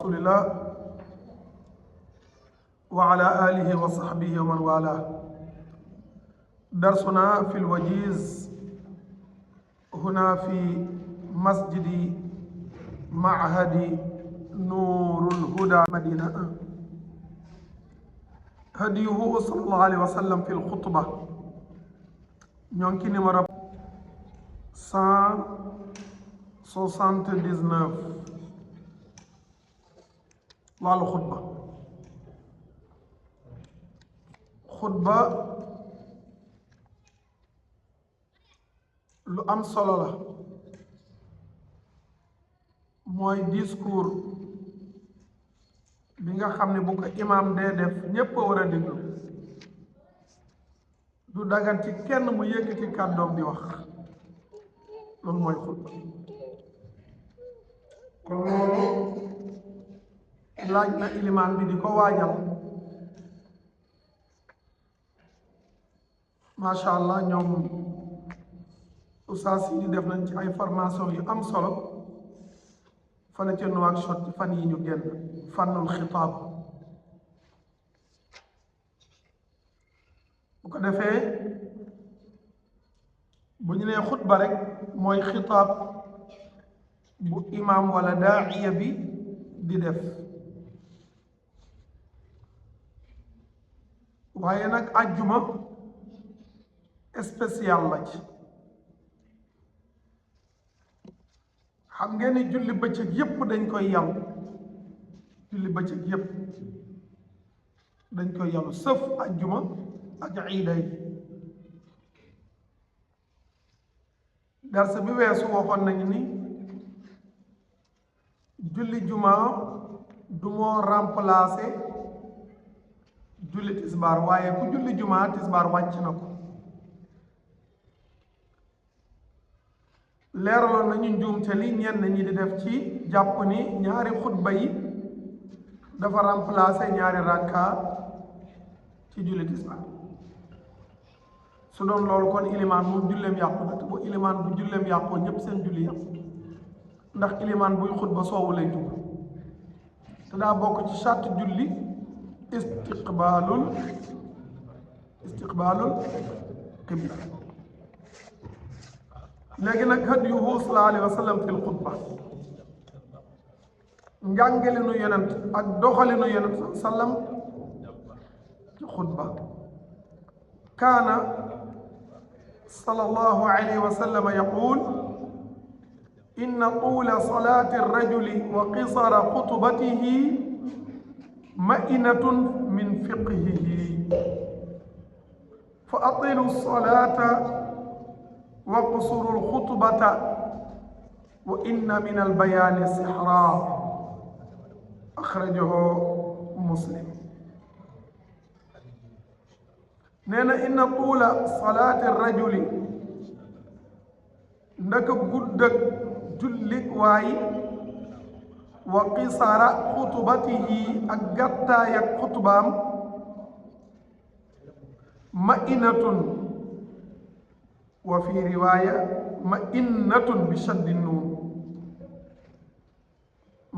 رسول الله وعلى آله وصحبه ومن والاه. درسنا في الوجيز هنا في مسجد معهد نور الهدى مدينة. هديه صلى الله عليه وسلم في الخطبة ñonki numéro 179 wàllu xutba lu am solo la mooy discours bi nga xam ne bu ko imaam dee def ñépp a war a déglu du dagan ci kenn mu yëkkati kàddoom di wax loolu mooy xutba kon loolu laaj na ilimaan bi di ko waajal macha allah ñoom ustaas yi def nañ ci ay formation yu am solo fale ca Nouakchott ci fan yi ñu génn fànnul xitaab bu ko defee bu ñu nee xutba rek mooy xitaab bu imaam wala daaiya bi di def waaye nag ajjuma spécial la ci xam ngeen ni julli bëccëg yépp dañ koy yàlla julli bëccëg yépp dañ koy yàlla sëf ajjuma ak iida yi darsa bi weesu waxoon nañu ni julli juma du moo remplacer julli tisbaar waaye ku julli juma tisbaar wàcc na ko leeraloon nañu njuumte li ñenn ñi di def ci jàpp ni ñaari xutba yi dafa remplacer ñaari rakka ci julli tisbaar su doon loolu kon ilimaan moom julleem yàqu na te bu ilimaan bu julleem yàqoo ñépp seen julli yàqu ndax ilimaan buy xutba soowu lay jublu te daa bokk ci charte julli istiqbaalul qibla léegi nag hadyuhu sallallahu alayhi wa sallam fil xutba njàngalinu yonent ak doxalinu yonent sallam ci xutba kaana sallallahu alayhi wa sallam yaqul inna tuula salaati rajuli wa qisara xutbatihi ma'inatun min fiqhihi fa atilu salaata wa qusuru lxutbata wa inna min albayaani sixra axrajahu muslim nee na inna tuula salaati rajuli ndaka guddak jullik waay wa qisara xutbatihi ak gàttaay ak xutbaam ma'inatun wa fi riwaaya ma'innatun bi shaddi nuun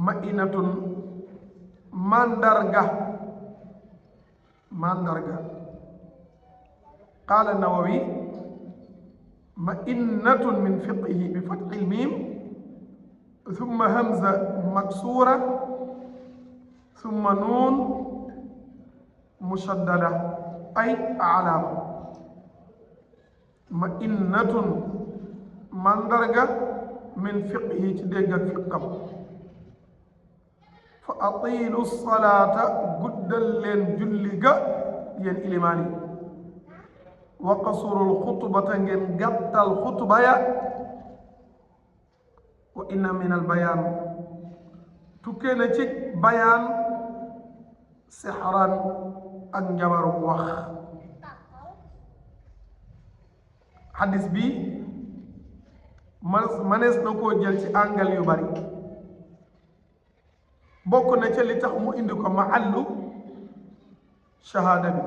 ma'innatun mandarga qaala Nawawi ma'innatun min fiqhihi bi fathi l-miim thumma hamza maksuura thumma nuun mushaddada ay alaama ma'innatun mandarga min fiqhi ci dégg ak fiqam fa atiilu salaata guddal leen julli ga yéen ilimaan yi wa qasurul xutbata ngeen gàttal xutba ya wa inna min al bayaan tukkee na ci bayaan sixran ak njabaru wax xadis bi manees na koo jël ci àngal yu bari bokk na ca li tax mu indi ko mahallu shahaada bi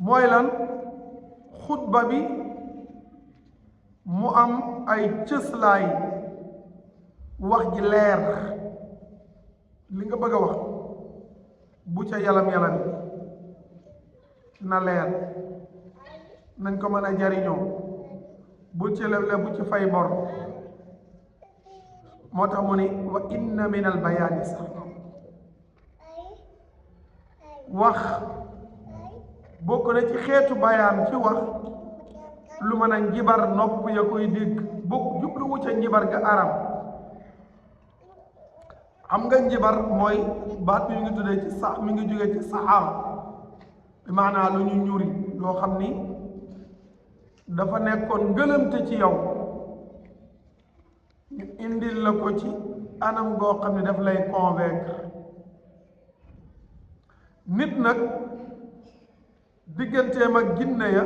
mooy lan xutba bi mu am ay cëslaay wax ji leer li nga bëgg a wax bu ca yalam na leer nañ ko mën a jariñoo bu ci leble bu ci fay bor moo tax mu ni wa inna min al bayaani sax wax bokk na ci xeetu bayaan ci wax lu mën a njibar nopp ya koy dégg bokk jubluwu ca njibar ga aram xam nga njibar mooy baat bi mi ngi tuddee ci sax mi ngi jógee ci saxaar bi maanaa lu ñu ñuri loo xam ni dafa nekkoon ngëlëmte ci yow ñu indil la ko ci anam goo xam ne daf lay convaincre nit nag digganteem ak jinne ya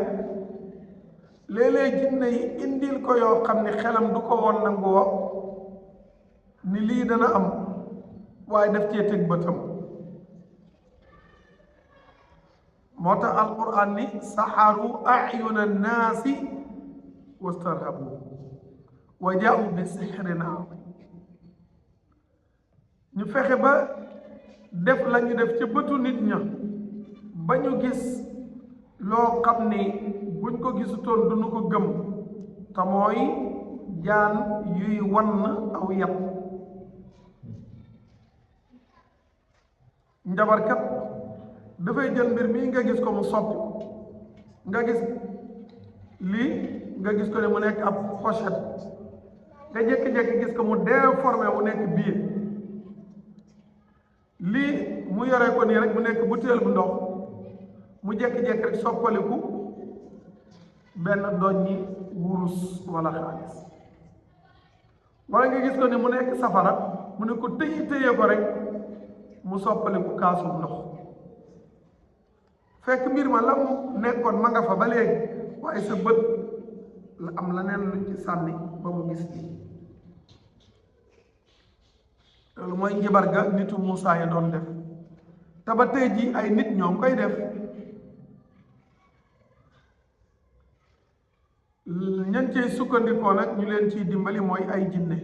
léeg-léeg jinne yi indil ko yoo xam ne xelam du ko woon nangu wa ni lii dana am waaye daf cee teg bëtam moo tax alquran ni saxaru ayuna annaasi wastarhabu wa jaau bi sixrin azim ñu fexe ba def la ñu def ca bëtu nit ña ba ñu gis loo xam ni buñ ko gisutoon duñu ko gëm te mooy jaan yuy wann aw yat njabarkat dafay jël mbir mii nga gis ko mu soppi nga gis lii nga gis ko ne mu nekk ab pochette nga jékki-jékki gis ko mu déformé mu nekk biir lii mu yore ko nii rek mu nekk butéel bu ndox mu jékki-jékki rek soppaliku benn doññi wurus wala xaalis wala nga gis ko ne mu nekk safara mu ne ko tëye ko rek mu soppaliku kaasum ndox fekk mbir ma la mu nekkoon ma nga fa ba léegi waaye sa bët la am la neen luñ ci sànni ba mu gis lii loolu mooy njibar ga nitu Muusaa ya doon def te ba tey ji ay nit ñoom koy def ñan cey sukkandikoo nag ñu leen ciy dimbali mooy ay jinne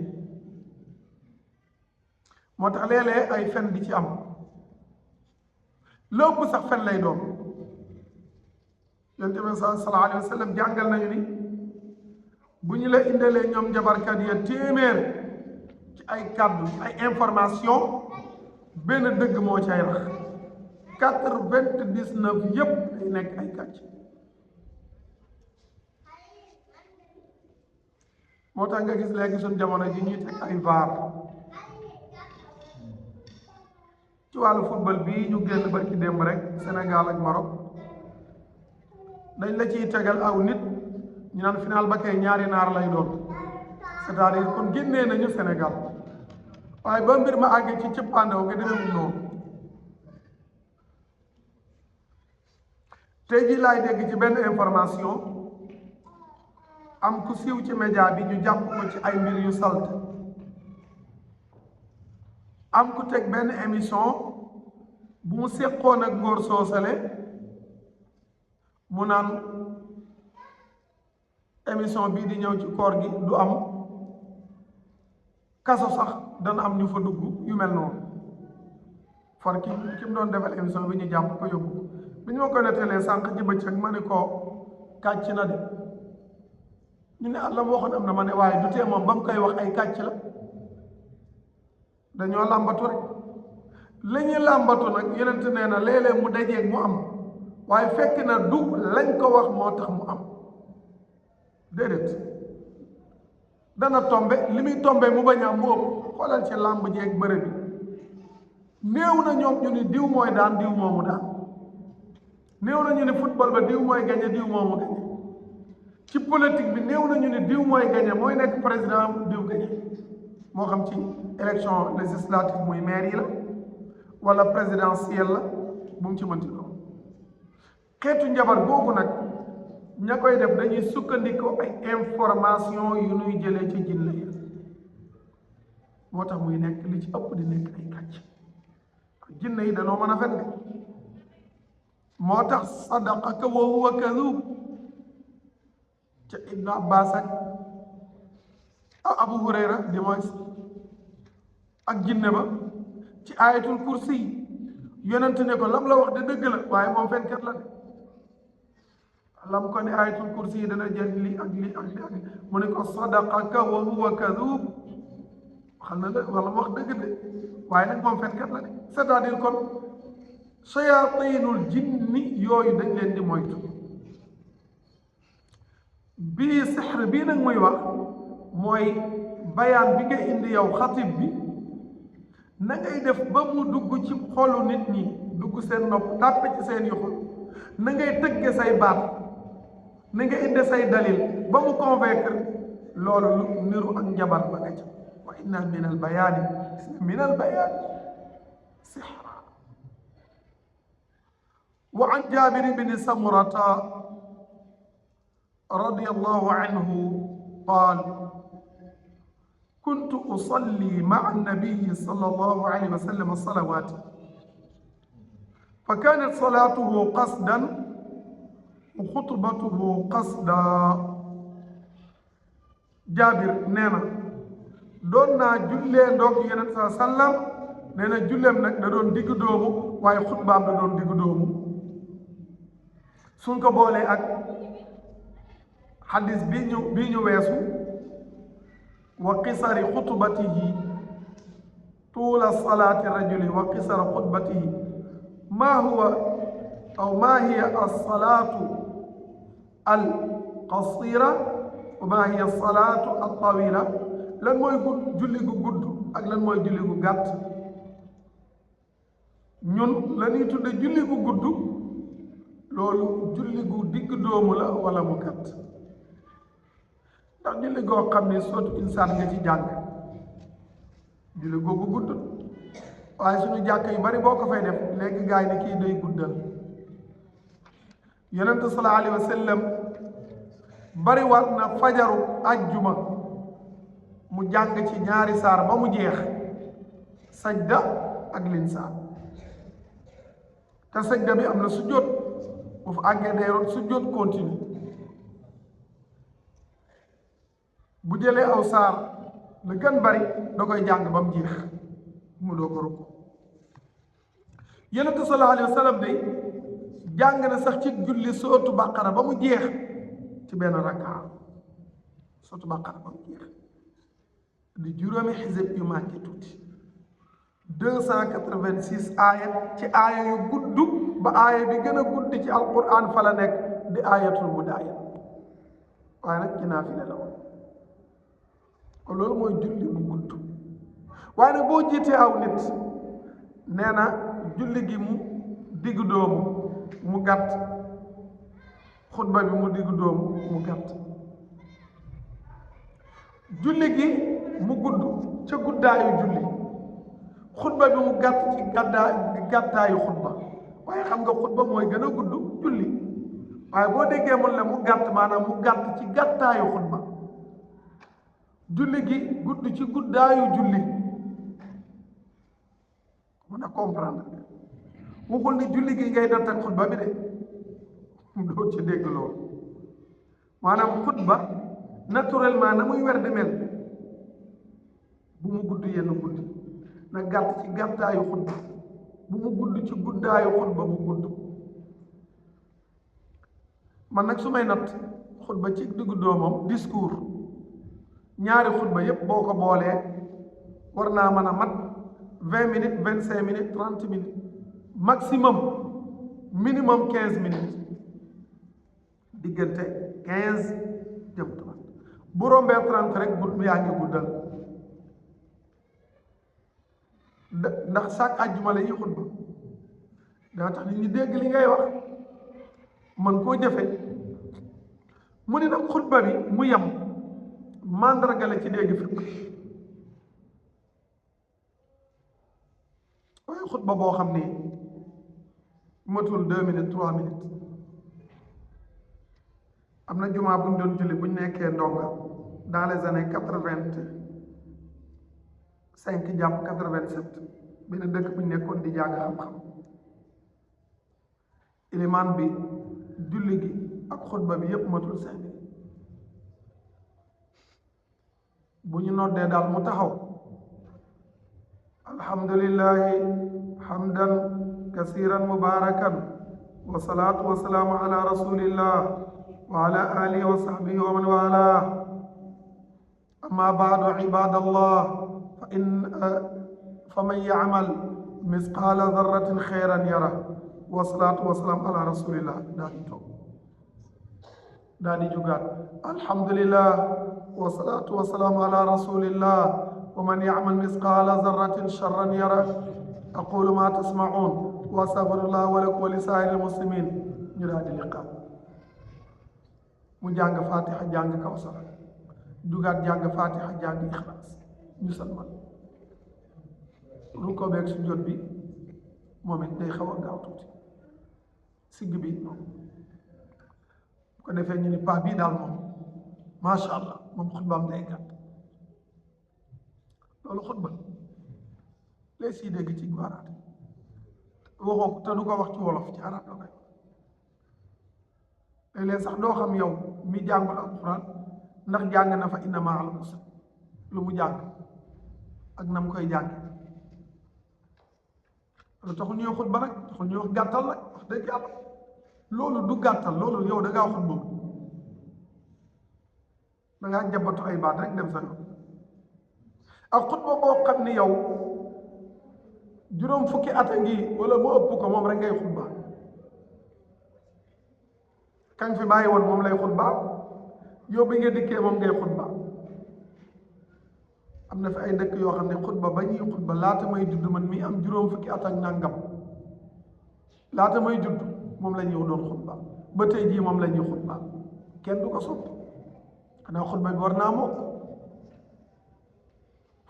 moo tax léeg-léeg ay fen di ci am lépp sax fen lay doon yonent bi sallallahu alayhi wa sallam jàngal nañu ni bu ñu la indalee ñoom njabarkat ya téeméer ci ay kàddu ay information benn dëgg moo cay rax 99 yépp day nekk ay kàcc moo tax nga gis léegi suñ jamono ji ñuy teg ay VAR ci wàllu football bii ñu génn barki démb rek Sénégal ak Maroc dañ la ciy tegal aw nit ñu naan final ba kay ñaari naar lay doon c'est-à-dire kon génnee nañu Sénégal waaye ba mbir ma àggee ci cëppaandaw nga demewul noonu tey jii laay dégg ci benn information am ku siiw ci média bi ñu jàpp ko ci ay mbir yu salt am ku teg benn émission bu mu séqoon ak ngóor soosale mu naan émission bii di ñëw ci koor gi du am kaso sax dana am ñu fa dugg yu mel noonu far ki mu doon defal émission bi ñu jàpp ko yóbbu bi ñu ma ko nettalee sànq ci bëccëg ma ne ko kàcc na de ñu ne la mu waxoon am na ma ne waaye du tee moom ba mu koy wax ay kàcc la dañoo làmbatu rek la ñuy làmbatu nag yonent nee na léeg-léeg mu dajeeg mu am waaye fekk na du lañ ko wax moo tax mu am déedéet dana tombe li muy tombe mu bañ a am mu ëpp xoolal ci làmb jeeg bëre bi néew na ñoom ñu ni diw mooy daan diw moomu daan néew na ñu ni football ba diw mooy gañe diw moomu gañe ci politique bi néew na ñu ni diw mooy gañe mooy nekk président diw gañe moo xam ci élection législative muy maire yi la wala présidentielle la bu mu ci mënti doon xeetu njabar googu nag ña koy def dañuy sukkandikoo ay information yu nuy jëlee ci jinne yi moo tax muy nekk li ci ëpp di nekk ay kàcc jinne yi danoo mën a fen de moo tax sadaqaka wa huwa kadhub ca Ibn Abbas ak Abu Hurayra di mooy ak jinne ba ci ayatul kursi yonent ne ko lam la wax de dëgg la waaye moom fenkat la de lam ko ne ayatul kursi yi dana jëriñ li ak li ak li ak mu ne ko sadaqaka wa huwa kadub xam na la wala wax dëgg de waaye nag moom fenkat la de c'est-à-dire kon shayatinul jinni yooyu dañ leen di moytu bii sixr bii nag muy wax mooy bayaan bi nga indi yow xatib bi na ngay def ba mu dugg ci xolu nit ñi dugg seen nopp tàppe ci seen yoxul na ngay tëgge say baat na nga indi say dalil ba mu convaincre loolu lu niru ak njabar ba nga ca wa inna min al bayaani min al bayaani sixra wa an jaabir bni samurata radiyallahu anhu qaal كنت أصلي مع النبي صلى الله عليه وسلم الصلوات فكانت صلاته قصدا وخطبته قصدا جابر نينا دون جولي ndok yenen sa sallam neena jullem nak da doon digg doomu waaye xutbaam da doon digg doomu suñ ko boolee ak xadis bii ñu weesu وقصر خطبته طول صلاة الرجل وقصر خطبته ما هو أو ما هي الصلاة القصيرة وما هي الصلاة الطويلة لن ما يقول جلقو قد أك لن ما يجلقو قد ñun la ñuy tudde julli gu gudd loolu julli gu digg doomu la wala mu gàtt ndax julli goo xam ne sootu insaan nga ci jàng julli googu gudd waaye suñu jàkk yu bari boo ko fay def léegi gaay ni kii day guddal yonente sallallahu alayhi wa sallam bari waat na fajaru ajjuma mu jàng ci ñaari saar ba mu jeex sajda ak linsaan te sajda bi am na sujjóot bu fa àggee day root sujjóot continue bu jëlee aw saar la gën bari da koy jàng ba mu jeex mu doo ko rukk yonente sallallahu alayhi wa sallam day jàng na sax ci julli sootu bàqara ba mu jeex ci benn rakkaa sootu bàqara ba mu jeex di juróomi xisib yu manqué tuuti 286 aaya ci aaya yu gudd ba aaya bi gën a gudd ci alquran fa la nekk di aayatul mudaaya waaye nag ci naafile la woon kon loolu mooy julli bu gudd waaye nag boo jiitee aw nit nee na julli gi mu diggu doomu mu gàtt xutba bi mu diggu doomu mu gàtt julli gi mu gudd ca guddaayu julli xutba bi mu gàtt ci gàttaayu xutba waaye xam nga xutba mooy gën a gudd julli waaye boo déggee mun la mu gàtt maanaam mu gàtt ci gàttaayu xutba julli gi gudd ci guddaayu julli mën a comprendre waxul ni julli gi ngay natt ak xutba bi de doo ci dégg loolu maanaam xutba naturellement na muy wer di mel bu mu gudd yenn guddi na gàtt ci gàttaayu xutba bu mu gudd ci guddaayu xutba bu gudd man nag su may natt xutba ci diggu doomam discours ñaari xutba yépp boo ko boolee war naa mën a mat 20 minutes 25 minutes 30 minutes maximum minimum 15 minutes diggante 15 jëm 30 bu rombee 30 rek bu yaa ngi guddal ndax chaque àjjuma la yi xutba daa tax nit ñi dégg li ngay wax man koo jëfe mu ne nag xutba bi mu yem màndarga la ci dégg fiq waaye xutba boo xam ni matul 2 minutes 3 minutes am na jumaa bu ñu doon julli bu ñu nekkee ndonga dans les années 85 jàpp 87 benn dëkk bu ñu nekkoon di jàng xam-xam ilimaan bi julli gi ak xutba bi yépp matul 5 minutes bu ñu noddee daal mu taxaw الحمد لله حمدا كثيرا مباركا والصلاة والسلام على رسول الله وعلى آله وصحبه ومن والاه أما بعد عباد الله فمن يعمل مثقال ذرة خيرا يره والصلاة والسلام على رسول الله داني جوغات الحمد لله والصلاة والسلام على رسول الله ومن يعمل مثقال ذرة شرا يره أقول ما تسمعون وأستغفر الله ولكم ولسائر المسلمين نراد اللقاء مجانغ فاتحة جانغ كوثر جوغات جانغ فاتحة جانغ إخلاص نسلمان ruko beeg su jot bi moom it day xaw a gaaw tuuti sigg bi moom bu ko defee ñu ni paa bii daal moom macha allah moom xutbaam day gàtt loolu xutba lay siy dégg ci baaraat waxoo ko te du ko wax ci wolof ci arab la koy léeg-léeg sax doo xam yow mi jàngul alquran ndax jàng na fa inna ma'al usri lu mu jàng ak nam koy jàng lu taxul ñuy xutba nag taxul ñuy wax gàttal nag wax dëgg yàlla loolu du gàttal loolu yow da ngaa xutba da ngaa jabatu ay baat rek dem sa yoon ak xutba boo xam ni yow juróom fukki at a ngi wala mu ëpp ko moom rek ngay xutba kañ fi bàyyi woon moom lay xutba yow bi nga dikkee moom ngay xutba am na fi ay dëkk yoo xam ne xutba ba ñuy xutba laata may judd man mi am juróom fukki at ak nangam laata may judd moom la ñuy doon xutba ba tey jii moom la ñuy xutba kenn du ko soppi xanaa xutba bi war naa mokk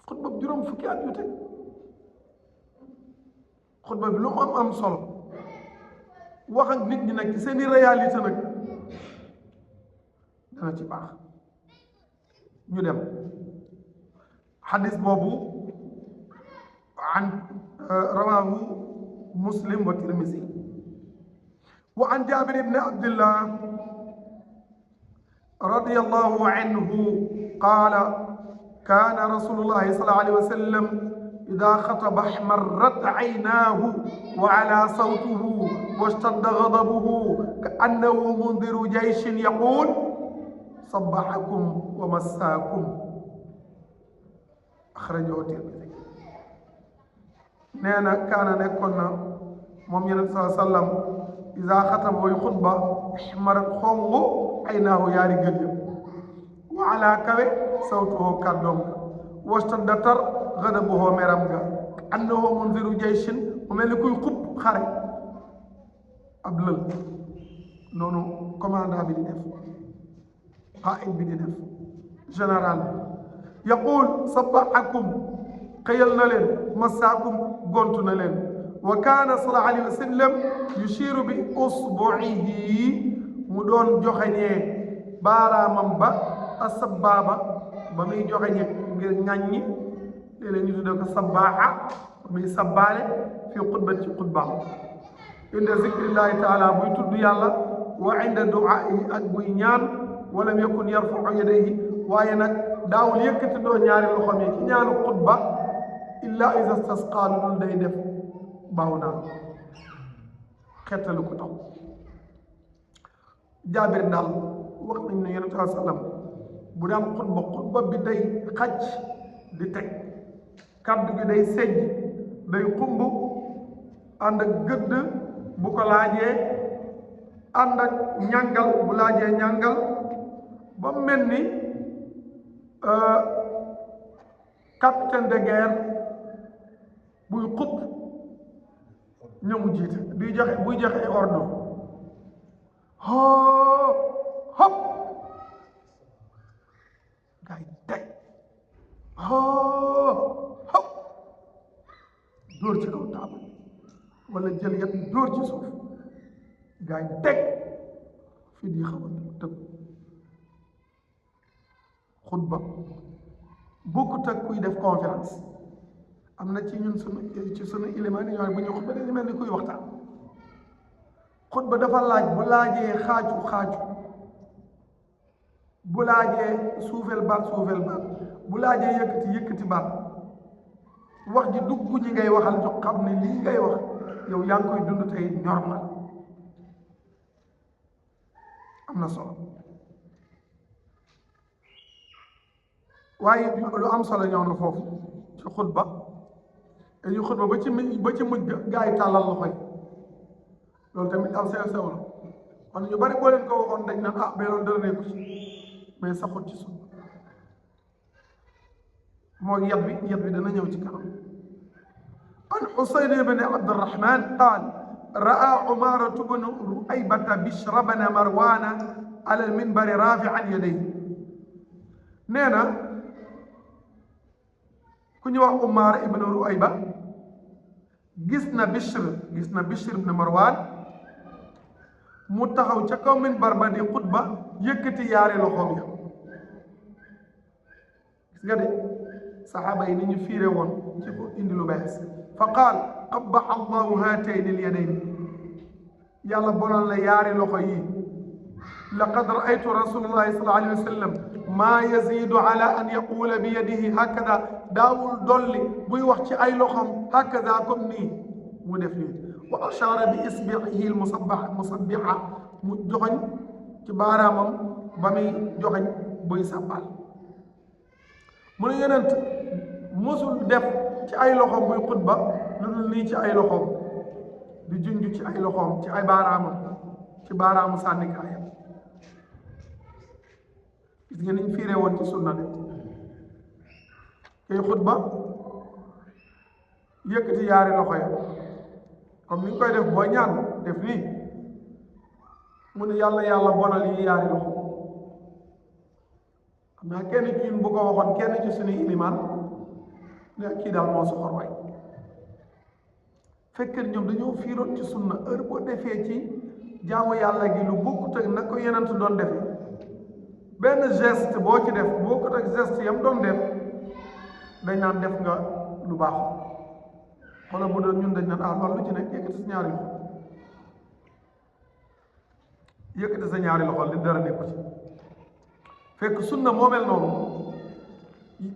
xutba bi juróom fukki at yu teg xutba bi lu mu am solo wax ak nit ñi nag ci seeni réalité nag dana ci baax ñu dem حديث بابو عن رواه مسلم والترمذي وعن جابر بن عبد الله رضي الله عنه قال كان رسول الله صلى الله عليه وسلم إذا خطب احمرت عيناه وعلى صوته واشتد غضبه كأنه منذر جيش يقول صبحكم ومساكم أخرجه الترمذي نانا كان نكون موم يونس صلى الله عليه وسلم إذا خطب ويخطب احمر خونغ عيناه ياري گديم وعلى كوي صوته كدوم واشتدتر غضبه مرمغا أنه منذر جيش ومن كوي خب خاري أبلل نونو كوماندا بي ديف قائد بي ديف جنرال يقول صبحكم قيلنا لين مساكم قلتنا لين وكان صلى الله عليه وسلم يشير بأصبعه مدون جوخني بارا ممبا السبابة بمي جوخني غير ناني لين يدوك سباحة بمي سبالة في خطبة عند ذكر الله تعالى بيتود يالا وعند دعائه أكبر نيان ولم يكن يرفع يديه وينك daawul yëkkati doo ñaari loxoom yi ci ñaanu xutba illa isa stasqa lu dul day def baaw naa xettalu ko tax jaabir daal wax nañ ne yonent saa sallam bu daan xutba bi day xacc di teg kaddu gi day sejj day xumb ànd ak gëdd bu ko laajee ànd ak ñàngal bu laajee ñàngal ba mel ni capitaine de guerre buy xupp ñamu jiite buy joxe ordre hop gay teg hop dóor ci kaw taabal wala jël yat dóor ci suuf gay teg fi di xaw a tëb xutba bokkut ak kuy def conférence am na ci ñun sunu ilimaan yi ñoo bu ñu xutba dañu mel ni kuy waxtaan xutba dafa laaj bu laajee xaaju bu laajee suufeel baat bu laajee yëkkati baat wax ji dugg ñi ngay waxal ñu xam ne lii ngay wax yow yaa ngi koy dund tey ñor na am na solo waaye lu am solo ñëw na foofu ci xutba dañuy xutba ba ci mujj gaa yi tàllal loxo yi loolu tamit am sew sew la kon ñu bari boo leen ko waxoon dañ naan ah mais loolu dara nekku ci mais saxut ci sunna moo yat bi dana ñëw ci kanam an Husayn ibn Abdurrahman qaal raa Umaaratu bnu Ru'aybata Bishra bna Marwaana ala al-minbari raafi'an yadayhi nee na ku ñu wax Umaara ibn Ru'ayba gis na Bishr ibn Marwaan mu taxaw ca kaw minbar ba di xutba yëkkati yaari loxoom ya gis nga de saxaaba yi ni ñu fiire woon ci ko indi lu bees fa qaal qabbaha allahu haatayni al-yadayni yàlla bonal la yaari loxo yi laqad ra'aytu rasulullahi sallallahu alayhi wa sallam maa yazidu ala an yaqula bi yadihi hakada daawul dolli buy wax ci ay loxom hakada comme nii mu def nii wa ashara bi isbi'ihi al-musabbiha mu joxoñ ci baaraamam ba muy joxoñ buy sàbbal mu ne yonent mosul def ci ay loxom buy xutba lu dul nii ci ay loxom di junj ci ay loxom ci ay baaraamam ci baaraamu sànnikaayam gis nga niñ fiiree woon ci sunna de kay xutba yëkkati yaari loxo ya comme ni ñu koy def boo ñaan def nii mu ne yàlla bonal yi yaari loxo xam naa kenn ci ñun bu ko waxoon kenn ci suñuy ilimaan ne kii daal moo soxor waay fekkee ñoom dañoo fiiroon ci sunna heure boo defee ci jaamu yàlla gi lu bokkut ak na ko yenent doon defee benn geste boo ci def bokkut ak geste yam doon def dañ naan def nga lu baaxul wala bu doon ñun dañ naan ah loolu lu ci nekk yëkkati sa ñaari loxo yëkkati sa ñaari loxo li dara nekku ci fekk sunna moo mel noonu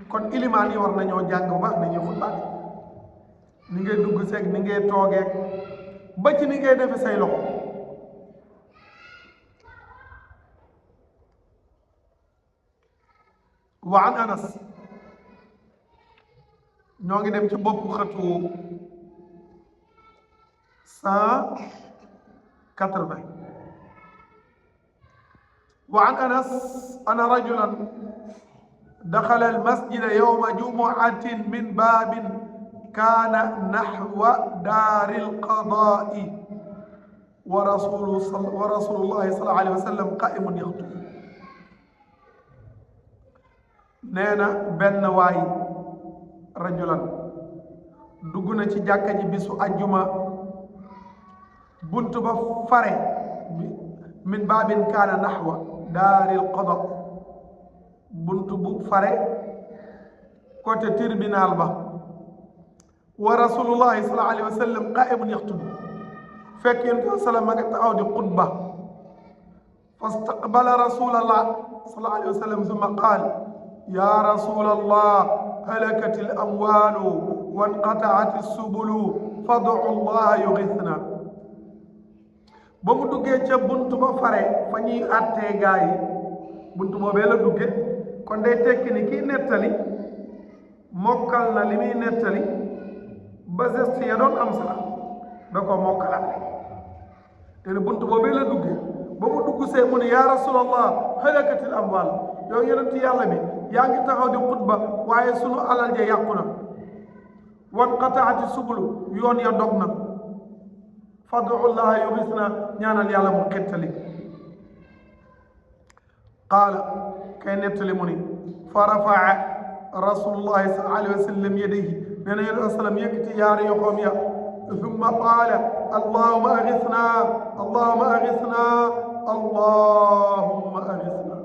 kon ilimaan yi war nañoo jàng bu baax nañuy xutbaat ni ngay dugg seeg ni ngay toogeeg ba ci ni ngay defe say loxo wa an Anas ñoo ngi dem ci boppu xëtu 180 وعن أنس أن رجلا دخل المسجد يوم جمعة من باب كان نحو دار القضاء ورسول الله صلى الله عليه وسلم قائم يخطب نينا بن واي رجلا دغنا ci jàkka ji bisu ajjuma buntu ba fare min baabin kaana naxwa daaril qada buntu bu fare côté tribunal ba wa rasulullahi sallallahu alayhi wa sallam qaa'imun yaxtub fekk yonent bi sallam ma nga taxaw di xutba fastaqbala rasulallah sallallahu alayhi wa sallam summa qaal ya rasulallah halakat al amwaalu wa inqataat as-subulu fad'u allaha yughithna ba mu duggee ca buntu ba fare fa ñuy àttee gaa yi buntu boobee la dugge kon day tekki ni kii nettali mokkal na li muy nettali ba geste ya doon am sax da ko mokkalaat te ne buntu boobee la dugge ba mu dugg see mu ne yaa rasulallah halakatil amwal yow yonent yàlla bi yaa ngi taxaw di xutba waaye sunu alal ja yàqu na wan qataati subulu yoon ya dog na fad'u llaha yughithna ñaanal yàlla mu xettali qaala kay nettali mu ni fa rafaa rasulullahi sallallahu alayhi wa sallam yadayhi nee na yonent sallam yëkkati yaari yoxoom ya thumma qaala allahumma aghithna allahumma aghithna allahumma aghithna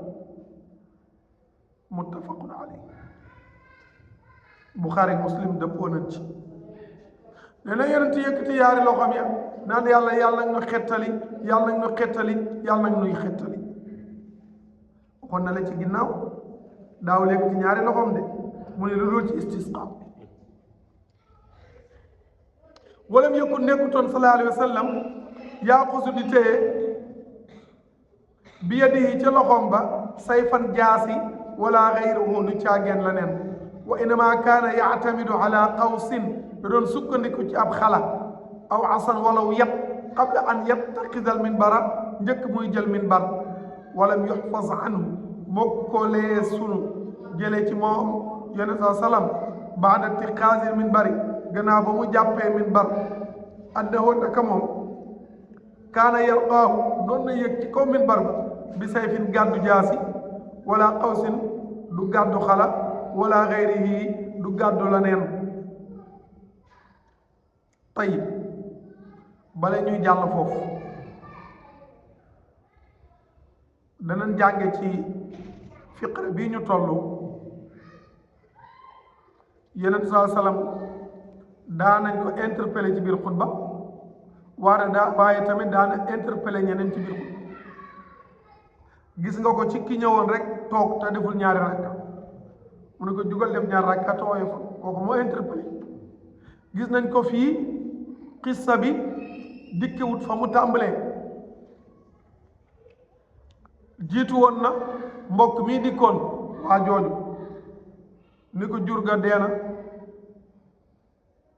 muttafaqun alayhi Buxaari Muslim dëppoo nañ ci nee na yonent yëkkati yaari loxoom ya naan yàlla yàlla nga xettali yàlla nga xettali yàlla nga nuy xettali waxoon na la ci ginnaaw daaw léegi ci ñaari loxoom de mu ne lu dul ci istisqa walam yakun nekkutoon sallallahu alayhi wa sallam yaaqusu di téye bi yadihi ca loxoom ba sayfan jaasi wala gayruhu du caageen la neen wa innama kaana yaatamidu ala qawsin da doon sukkandiku ci ab xala aw asan walaw yat qabla an yattaqida al minbara njëkk muy jël minbar walam yuxfaz anhu mokkolee sunu jëlee ci moom yonent saa salaam baada tiqaasil minbari gannaaw ba mu jàppee minbar annahu naka moom kaana yalqaahu doon na yëg ci kaw minbar ba bi sayfin gàddu jaasi wala qawsin du gàddu xala wala gayrihi du gàddu la neen tayib bala ñuy jàll foofu danañ jànge ci fiqre bii ñu toll yeneen saa salaam daa nañ ko interpellé ci biir xutba waaye tamit daana interpellé ñeneen ci biir xutba gis nga ko ci ki ñëwoon rek toog te deful ñaari rakka mu ne ko jugal def ñaari rakka te ooye fa kooku moo interpellé gis nañ ko fii xissa bi dikkewut fa mu tàmbalee jiitu woon na mbokk mii dikkoon waa jooju ni ko jur ga dee na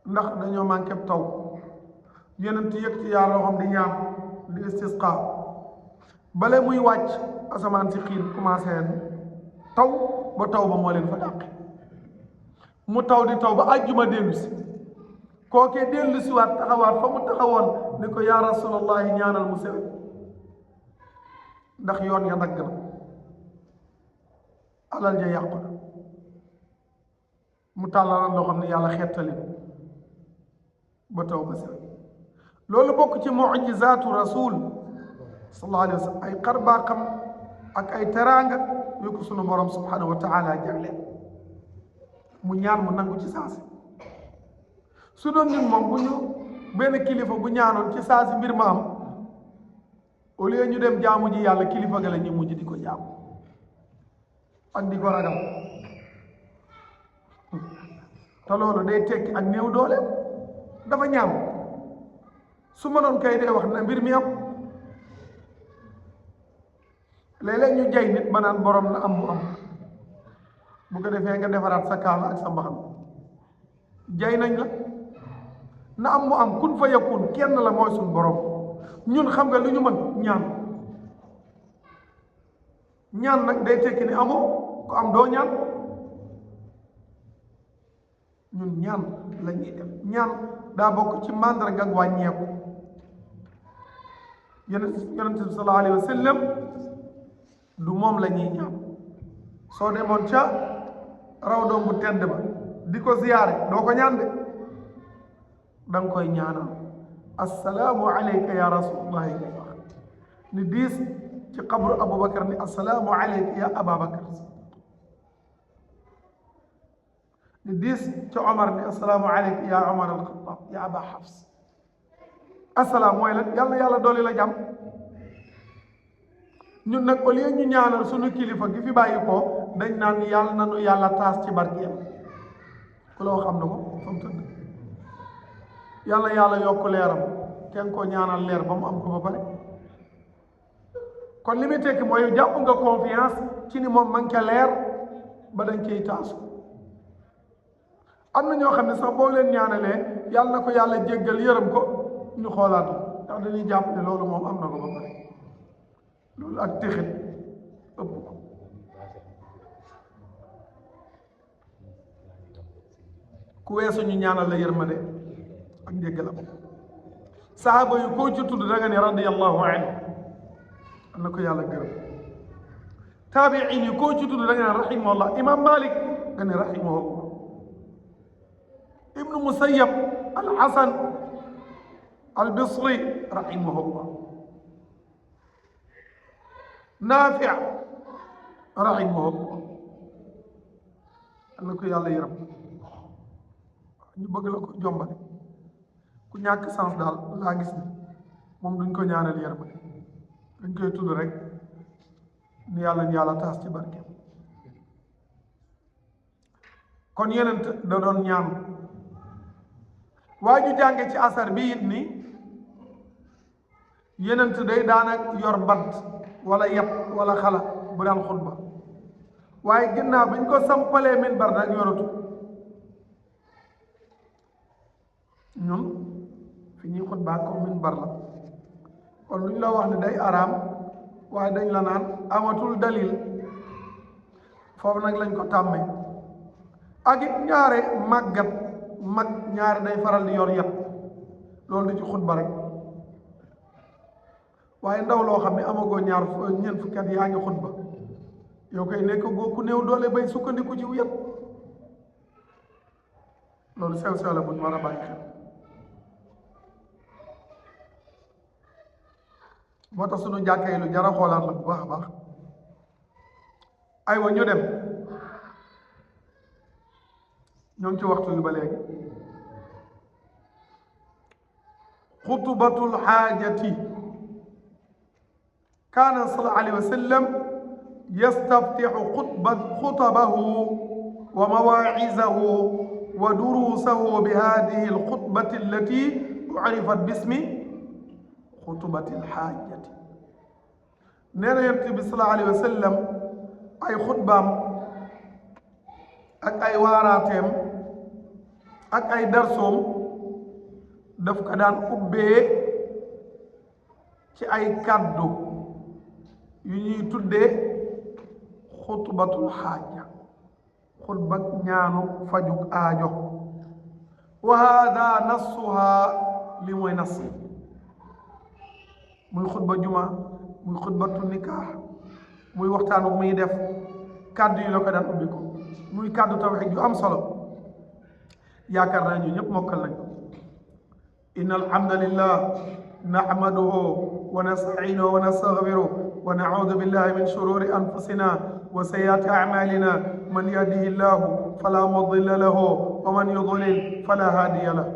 ndax dañoo manqué taw yenent yëg ci yàlla loo xam di ñaan di istisqa bale muy wàcc asamaan si xiin commencé taw ba taw ba moo leen fa dàq mu taw di taw ba àjjuma dellu si kookee dellu si waat taxawaat fa mu taxawoon ni ko yaa rasulallahi ñaanal mu sewe ndax yoon ya dagg na alal ja yàqu na mu tàllal loo xam ne yàlla xettali ba taw ba sewe loolu bokk ci mujizaatu rasul sallallahu alayhi wa sallam ay xarbaaxam ak ay teraanga yu ko sunu borom subhanahu wa taala jagleel mu ñaan mu nangu ci saasi su doon ñun moom bu ñu benn kilifa bu ñaanoon ci saasi mbir ma am au lieu ñu dem jaamu ji yàlla kilifa ga la ñu mujj di ko jaamu ak di ko ragal te loolu day tekki ak néew doole dafa ñaam su ma doon kay dee wax na mbir mi am léeg-léeg ñu jay nit ba naan borom na am mu am bu ko defee nga defaraat sa kaala ak sa mbaxam jay nañ la na am mu am kun fa yakun kenn la mooy suñ borom ñun xam nga lu ñu mën ñaan nag day tekki ni amoo ku am doo ñaan ñun ñaan la ñuy def ñaan daa bokk ci màndarga ak wàññeeku yonent bi sallallahu alayhi wa sallam du moom la ñuy ñaan soo demoon ca raw doom bu tedd ba di ko ziyaare doo ko ñaan de da nga koy ñaanal assalaamu alayka ya rasulullahi ngay wax ni diis ci xabru aboubacar ni assalaamu alayka ya ababacar ni diis ci omar ni assalaamu alayka ya omar alxataab ya aba xafs assalaam mooy la yàlla yàlla dooli la jàmm ñun nag au lieu ñu ñaanal suñu kilifa gi fi bàyyi ko dañ naan yàlla nanu yàlla taas ci barkeem ku la wax xam na ko fa mu tëdd yàlla yàlla yokk leeram kenn ko ñaanal leer ba mu am ko ba pare kon li muy tekki mooy jàpp nga confiance ci ni moom man ca leer ba dañ koy taasu am na ñoo xam ne sax boo leen ñaanalee yàlla na ko yàlla jéggal yërëm ko ñu xoolaat ndax dañuy jàpp ne loolu moom am na ko ba pare loolu ak texit ëpp ko ku weesu ñu ñaanal la yërmande ak njéggalam saxaaba yu koo ci tudd da nga ne radiyallahu anhu am na ko yàlla gërëm taabiin yi koo ci tudd da nga ne rahimahullah imam malik nga ne rahimahullah ibnu musayyab al hasan al bisri rahimahullah naafi rahimahullah am na ko yàlla yërëm ñu bëgg la ko jombale ku ñàkk sens daal laa gis ni moom duñ ko ñaanal yërmande dañ koy tudd rek ni yàlla taas ci barke kon yeneen da doon ñaan waa ju jànge ci asar bi it ni yenent day daana yor bant wala yat wala xala bu daan xutba waaye ginnaaw biñ ko sampalee minbar nag yoratu ñun fi ñuy xutbaa ko minbar la kon lu ñu la wax ne day araam waaye dañ la naan amatul dalil foofu nag lañ ko tàmmee ak it ñaare màggat mag ñaare day faral di yor yat loolu du ci xutba rek waaye ndaw loo xam ne amagoo ñeent fukki at yaa ngi xutba yow koy nekk goo ku néew doole bay sukkandiku ci yat loolu sew sew la bu ñu war a bàyyi xel moo tax sunu jàkkee lu jara xoolaat la bu baax a baax aywa ñu dem ñoom ci waxtu yu ba léegi xutbatul xaajati kaana sallallahu alayhi wa sallam yastaftixu xutabahu wa mawaacizahu wa duruusahu bi haadihi alxutbati allati ucrifat bismi xutbati alxaajati nee na yonent bi sallallahu alayhi wa sallam ay xutbaam ak ay waaraateem ak ay darsoom daf ko daan ubbee ci ay kàddu yu ñuy tuddee xutbatul xaaja xutba ñaanu fajuk aajo wa hada nassuha li mooy nass muy xutba juma muy xutbatu nikaax muy waxtaan bu muy def kàddu yi la ko daan ubbi ko muy kàddu tawxiid yu am solo yaakaar naa ñu ñëpp mokkal nañ ko inna alhamdulillah nahmaduhu wa nasta'inuhu wa nastaghfiruhu wa na'udhu billahi min shururi anfusina wa sayyiati a'malina man yahdihi llahu fala mudilla lahu wa man yudlil fala hadiya lahu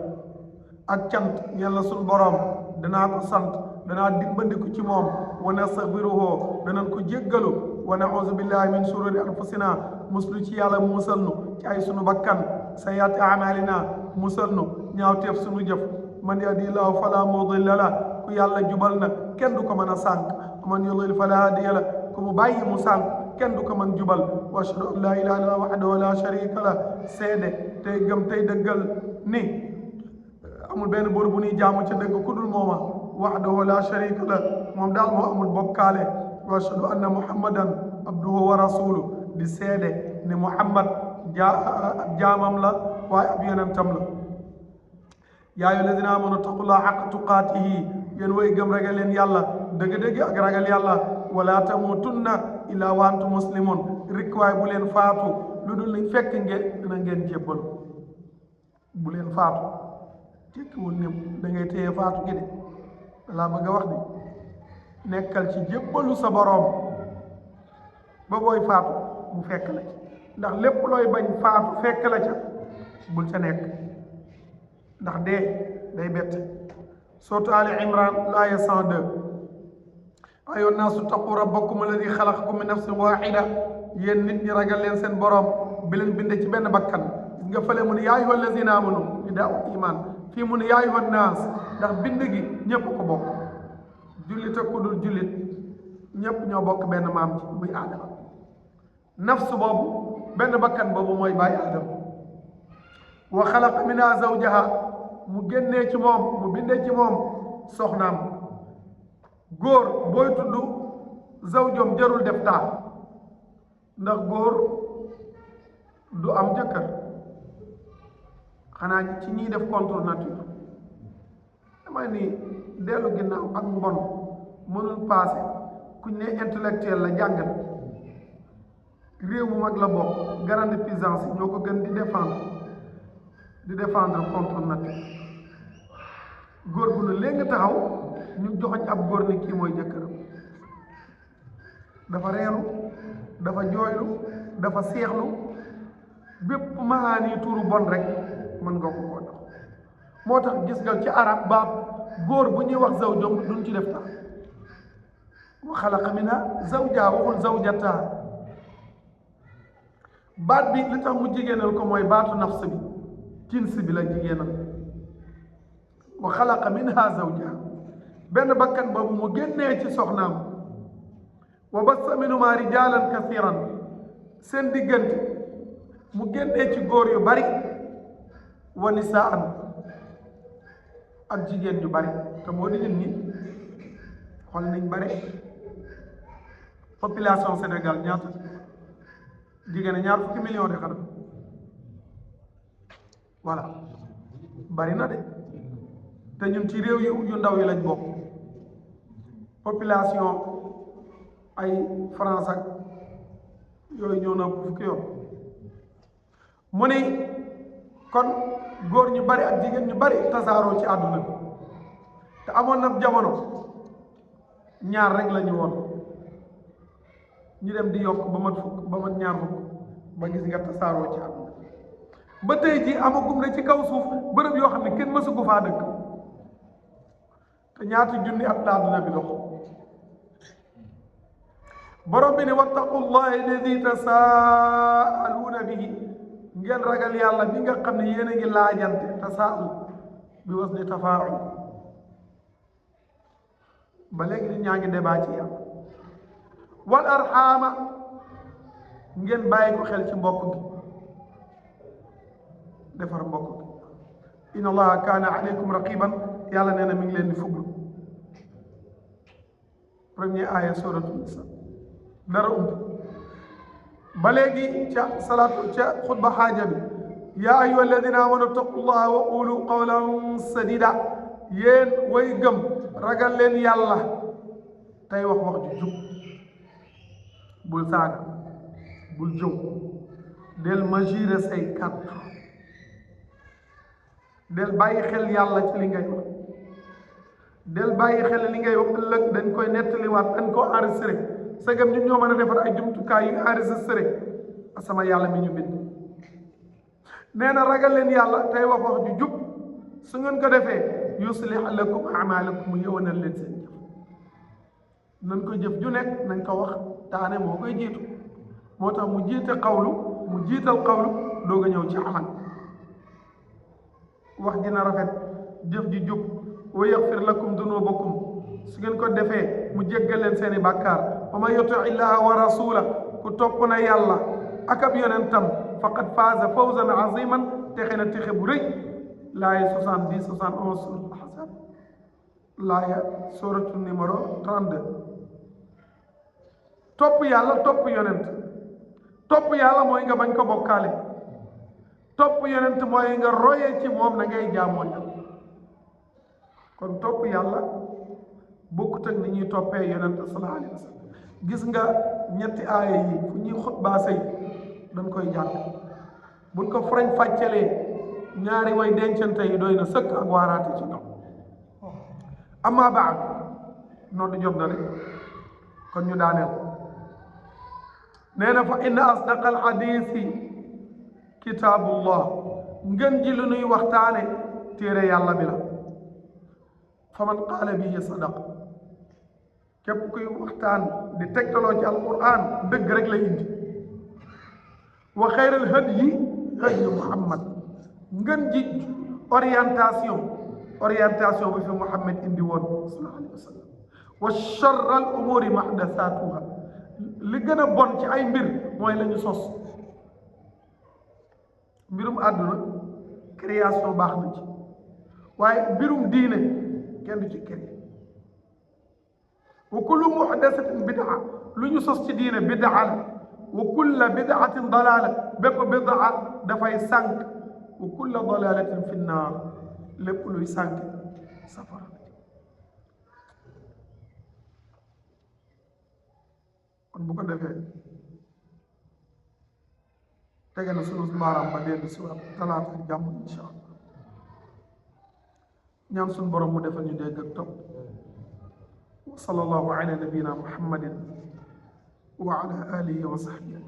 ak cant yàlla sunu borom danaa ko sant danaa dimbandiku ci moom wa nastaghfiruhu danañ ko jéggalu wa na'udhu billahi min shururi anfusina muslu ci yàlla musal nu ci ay sunu bakkan sayyiati a'malina musal nu ñaawteef sunu jëf man yahdihi llahu fala mudilla lahu ku yàlla jubal na kenn du ko mën a sànq man yudlil fala hadiya lahu ku mu bàyyi mu sànq kenn du ko mën jubal wa ashhadu an la ilaha illallah wahdahu la sharika lah seede tey gëm tey dëggal ni amul benn buur bu ñuy jaamu ca dëgg ku dul mooma wahdahu la sharika lah moom daal moo amul bokkaale wa ashhadu anna muhammadan abduhu wa rasuluhu di seede ni muhammad jaamam la waaye ab yonentam la yaa ayyuha alladina amanu taqullaha haqqa tuqaatihi yéen way gëm ragal leen yàlla dëgg-dëgg ak ragal yàlla wala tamutunna illa wa antum muslimun rek waay bu leen faatu lu dul ni fekk ngeen dina ngeen jébbalu bu leen faatu tekkiwul ne da ngay téye faatu gi de laa bëgg a wax di nekkal ci jébbalu sa boroom ba booy faatu mu fekk la ci ndax lépp looy bañ faatu fekk la ca bul ca nekk ndax dee day bett sourate Ali Imran laaya 102 ayyuha nnaasu taqu rabbakum alladi xalaqakum min nafsin waxida yéen nit ñi ragal leen seen borom bi leen binde ci benn bakkan gis nga fële mu ne yaa ayyuha allazina amanu ni daa iman fii mu ne yaa ayyuha nnaas ndax bind gi ñëpp ko bokk jullit ak ku dul jullit ñëpp ñoo bokk benn maam ci muy aadama nafs boobu benn bakkan boobu mooy bàyyi aadama wa xalaqa minha zawjaha mu génnee ci moom mu bindee ci moom soxnaam góor booy tudd zawjom jarul def taa ndax góor du am jëkkër xanaa ci ñiy def contre nature damay ni dellu ginnaaw ak mbon mënul passé kuñ ne intellectuel la jàngal réew mu mag la bokk grande puissance yi ñoo ko gën di défendre contre nature góor gu ne léegi taxaw ñu joxoñ ab góor ni kii mooy jëkkëram dafa reelu dafa jooylu dafa seexlu bépp maani tuuru bon rek mën nga ko koo jox moo tax gis nga ci arab baat góor bu ñuy wax zawjom duñ ci def tax wa xalaqa minha zawjaha waxul zawjataha baat bi li tax mu jigéenal ko mooy baatu nafs bi jins bi la jigéenal wa xalaqa minha zawjaha benn bakkan boobu mu génnee ci soxnaam wa bassa minhuma rijalan kathiran seen diggante mu génnee ci góor yu bari wa nisaan ak jigéen ñu bari te moo di ñun ñi xool nañ bari population Sénégal ñaata jigéen ñaar fukki million de xanaa voilà bari na de te ñun ci réew yu ndaw yi lañ bokk population ay France ak yooyu ñëw na fukki yoon mu ni kon góor ñu bari ak jigéen ñu bari tasaaroo ci àdduna bi te amoon na jamono ñaar rek la ñu woon ñu dem di yokk ba mat fukk ba mat ñaar fukk ba gis nga tasaaroo ci àdduna ba tey ji amagum na ci kaw suuf bërëb yoo xam ne kenn mësu ko faa dëkk te ñaata junni at la àdduna bi dox borom bi ne wattaqullaha alladi tasaaluuna bihi ngeen ragal yàlla bi nga xam ne yéen a ngi laajante tasaal bi wasni tafaa'ul ba léegi nit ñaa ngi débat ci yàlla wal arxaama ngeen bàyyi ko xel ci mbokk gi defar mbokk gi inna allaha kaana alaykum raqiban yàlla nee na mi ngi leen di fuglu premier aya suratu nisa dara ump ba léegi ca salaatu ca xutba xaaja bi yaa ayyuha alladina amanu taqullaha wa qulu qawlan sadida yéen way gëm ragal leen yàlla tey wax ju jub bul saaga bul jëw del mesurer say kàddu del bàyyi xel yàlla ci li ngay wax del bàyyi xel li ngay wax ëllëg dañ koy nettaliwaat dañ ko enregistré sagam ñun ñoo mën a defar ay jumtukaay yu enregistré sama yàlla mi ñu bind nee na ragal leen yàlla tey wax ju jub su ngeen ko defee yuslih lakum amalakum mu yëwanal leen seen jëf nañ ko jëf ju nekk nañ ko wax taane moo koy jiitu moo tax mu jiite xawlu mu jiital xawlu doog a ñëw ci amal wax dina rafet jëf ji jub wa yaxfir lakum dunubakum su ngeen ko defee mu jéggal leen seeni bàkkaar wa man yuti illaha wa rasula ku topp na yàlla ak ab yonentam faqad faaza fawzan aziman texe na texe bu rëy laaya 70 71 suratul ahzab laaya suratu numéro 32 topp yàlla topp yonent topp yàlla mooy nga bañ ko bokkaale topp yonent mooy nga royee ci moom na ngay jaamoo yàlla kon topp yàlla bokkut ak ni ñuy toppee yonent sallallahu alayhi wa sallam gis nga ñetti aaya yi fu ñuy xutbaa sëy dañ koy jàng buñ ko farañ fàccelee ñaari way dencante yi doy na sëkk ak waaraate ci ñoom amma baad noonu jot na de kon ñu daaneel nee na fa inna asdaqa alxadisi kitaabullah ngën ji lu nuy waxtaane téere yàlla bi la fa man qaala bihi sadaqa képp kuy waxtaan di tegtaloo ci alquran dëgg rek la indi wa xayral hadyi hadyu muhammad ngën ji orientation bi fi muhammad indi woon sallallahu alayhi wa sallam wa charral umuri mahdathatuha li gën a bon ci ay mbir mooy la ñu sos mbirum àdduna création baax na ci waaye mbirum diine kenn du ci créé wa kullu muhdasatin bidaa lu ñu sos ci diine bidaa la wa kulla bidaatin dalaala bépp bidaa dafay sànq wa kulla dalalatin fi nnaar lépp luy sànq safara kon bu ko defee tege na sunu baaraam ba dellu si waat talaata jàmm incha allah ñaan sunu borom mu defal ñu dégg ak topp wa sallallahu ala nabiyina muhammadin wa ala alihi wa sahbihi